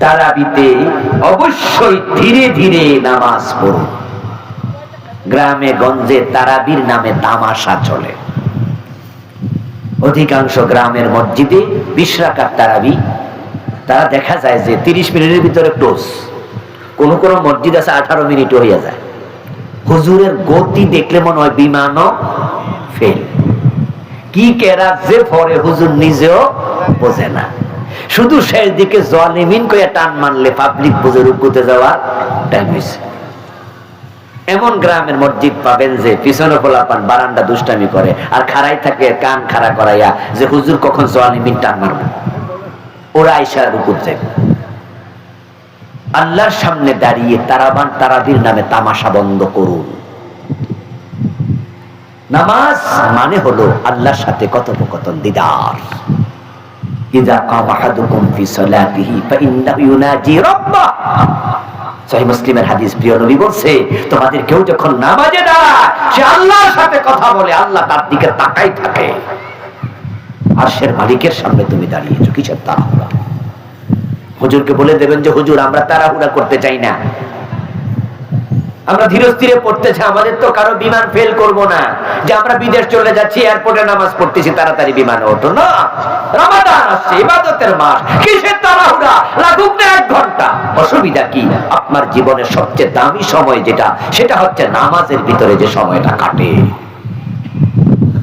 তারাবিতে অবশ্যই ধীরে ধীরে নামাজ পড়ুন। গ্রামে গঞ্জে তারাবির নামে তামাশা চলে। অধিকাংশ গ্রামের মসজিদে 20 রাকাত তারাবি, তারা দেখা যায় যে 30 মিনিটের ভিতরে ক্লোজ। কোন কোন মসজিদ আছে 18 মিনিট হয়ে যায়। হুজুরের গতি দেখলে মনে হয় বিমানও ফেল। কি কেরাত যে পরে হুজুর নিজেও বোঝে না। শুধু শেষ দিকে জালিমিন কইয়া টান মারলে পাবলিক বুঝে রুকুতে যাওয়ার টাইম হয়েছে। এমন গ্রামের মসজিদ পাবেন যে পিছনে পোলাপান বারান্দা দুষ্টামি করে আর খাড়াই থাকে কান খাড়া করাইয়া যে হুজুর কখন জালিমিন টান মারবে। ওরা আইসা রুকুত যায়। আল্লাহর সামনে দাঁড়িয়ে তারাবির নামে তামাশা বন্ধ করুন। নামাজ মানে হলো আল্লাহর সাথে কথোপকথন, দিদার। ইযা কামা আহাদুকুম ফি সালাতিহি ফাইন্নাহু ইউনাজি রাব্বাহ। সহিহ মুসলিমের হাদিস, প্রিয় নবী বলছে, তোমাদের কেউ যখন নামাজে দাঁড়ায় সে আল্লাহর সাথে কথা বলে, আল্লাহ তার দিকে তাকাই থাকে। আরশের মালিকের সামনে তুমি দাঁড়িয়েছো, কিসের তাড়াহুড়া? হুজুরকে বলে দেবেন যে হুজুর আমরা তাড়াহুড়া করতে চাই না, আমরা ধীরে স্থিরে পড়তে চাই, আমাদের তো কারো বিমান ফেল করব না যে আমরা বিদেশ চলে যাচ্ছি এয়ারপোর্টে নামাজ পড়তেছি তাড়াতাড়ি বিমানে ওঠো না। রমাদান আসছে, ইবাদতের মাস, কিসের তাড়াহুড়া? লাগুক না 1 ঘন্টা, অসুবিধা কি? আপনার জীবনের সবচেয়ে দামি সময় যেটা, সেটা হচ্ছে নামাজের ভিতরে যে সময়টা কাটে।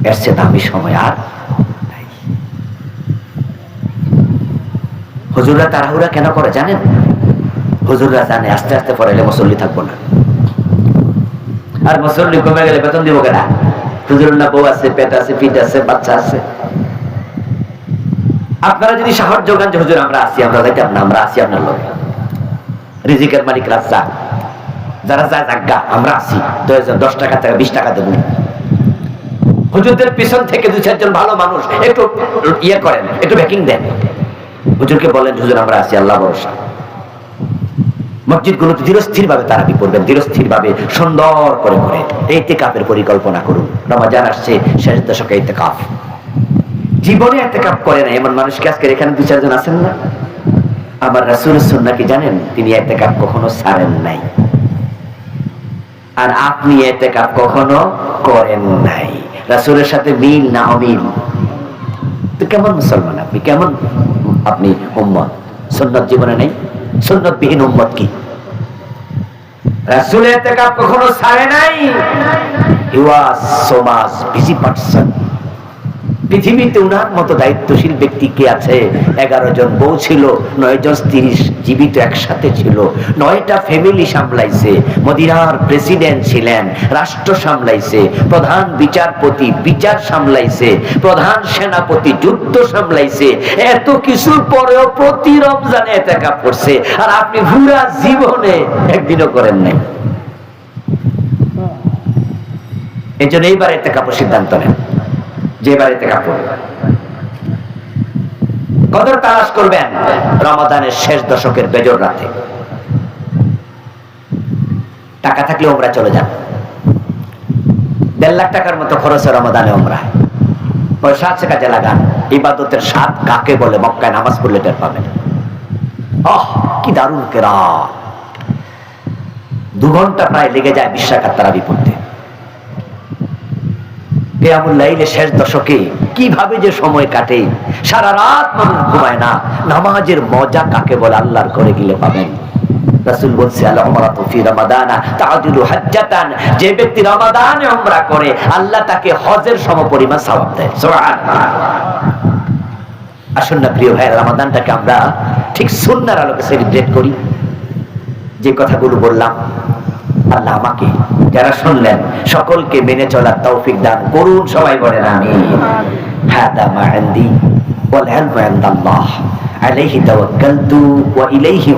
এর চেয়ে দামি সময় আর নাই। হুজুররা তাড়াহুড়া কেন করে জানেন? হুজুররা জানে আস্তে আস্তে পড়াইলে মুসল্লি থাকবো না, আর মুসল্লি কমে গেলে বেতন দিব কেনা? হুজুরের না বউ আছে, পেট আছে, পিঠ আছে, বাচ্চা আছে। আপনারা যদি সাহস যোগান যে হুজুর আমরা আসি, আমরা যাইতাম না, আমরা আসি আপনার লোক, রিজিকের মালিক রাজা, যারা যায় জাগা, আমরা আসি, 10 টাকা থেকে 20 টাকা দেবো। হুজুরদের পিছন থেকে 2-4 জন ভালো মানুষ একটু ইয়ে করেন, একটু ব্যাকিং দেন, হুজুরকে বলেন হুজুর আমরা আসি, আল্লাহ ভরসা। মসজিদ গুলোতে ধীরস্থির ভাবে তারাবি পড়বেন, ধীরস্থির ভাবে সুন্দর করে করে ইতিকাফের পরিকল্পনা করুন। রমজান আসছে, শেষ দশকে ইতিকাফ। জীবনে ইতিকাফ করে না এমন মানুষ কি আজকে এখানে 2-4 জন আছেন না? আমার রাসূলের সুন্নাহ কি জানেন? তিনি ইতিকাফ কখনো ছাড়েন নাই, আর আপনি ইতিকাফ কখনো করেন নাই। রাসূলের সাথে মিল না অমিল? তো কেমন মুসলমান আপনি, কেমন আপনি উম্মত? সুন্নাত জীবনে নেই? সুন্নতবিহীন উম্মত কি? রাসূল ইতিকাফ কখনো ছাড়ে নাই। He was so much busy person. পৃথিবীতে উনার মতো দায়িত্বশীল ব্যক্তি কে আছে? 11 জন বউ ছিল, 9 জন স্ত্রী জীবিত একসাথে ছিল, 9টা ফ্যামিলি সামলাইছে, মদিনার প্রেসিডেন্ট ছিলেন, রাষ্ট্র সামলাইছে, প্রধান বিচারপতি বিচার সামলাইছে, প্রধান সেনাপতি যুদ্ধ সামলাইছে। এত কিছুর পরেও প্রতি রমজানে ইতিকাফ করছে, আর আপনি পুরা জীবনে একদিনও করেন নাই। এজন্য এইবার ইতিকাফের সিদ্ধান্ত নেন, যে বাড়িতে কাপড় কদর তালাশ করবেন রমাদানের শেষ দশকের বেজর রাতে। টাকা থাকলে উমরা চলে যান, 1.5 লাখ টাকার মতো খরচ রমাদানে উমরায়। পয়সা আছে কাজে লাগান। ইবাদতের স্বাদ কাকে বলে মক্কায় নামাজ পড়লে টের পাবেন। কি দারুণ কেরাত! 2 ঘন্টা প্রায় লেগে যায় 20 রাকাত তারাবি পড়তে। কিয়ামুল লাইলে শেষ দশকে কিভাবে যে সময় কাটে, সারা রাত মানুষ ঘুমায় না। নামাজের মজা কাকে বলে আল্লাহর ঘরে গেলে পাবেন। রাসূল বলছে আল উমরাতু ফি রমাদানা তাআদিলু হাজ্জাতান। যে ব্যক্তি রমাদানে উমরা করে আল্লাহ তাকে হজের সমপরিমাণ সওয়াব দেয়। সুবহানাল্লাহ। আসুন না প্রিয় ভাই, রমাদানটাকে আমরা ঠিক সুন্নাহর আলোকে সেলিব্রেট করি। যে কথাগুলো বললাম আল্লাহ আমাকে যারা শুনলেন সকলকে মেনে চলার তৌফিক দান করুন। সবাই বলেন আমিন। হাদা মা ইনদি ওয়াল ইলমু ইনদাল্লাহ আলাইহি তাওয়াক্কালতু ওয়া ইলাইহি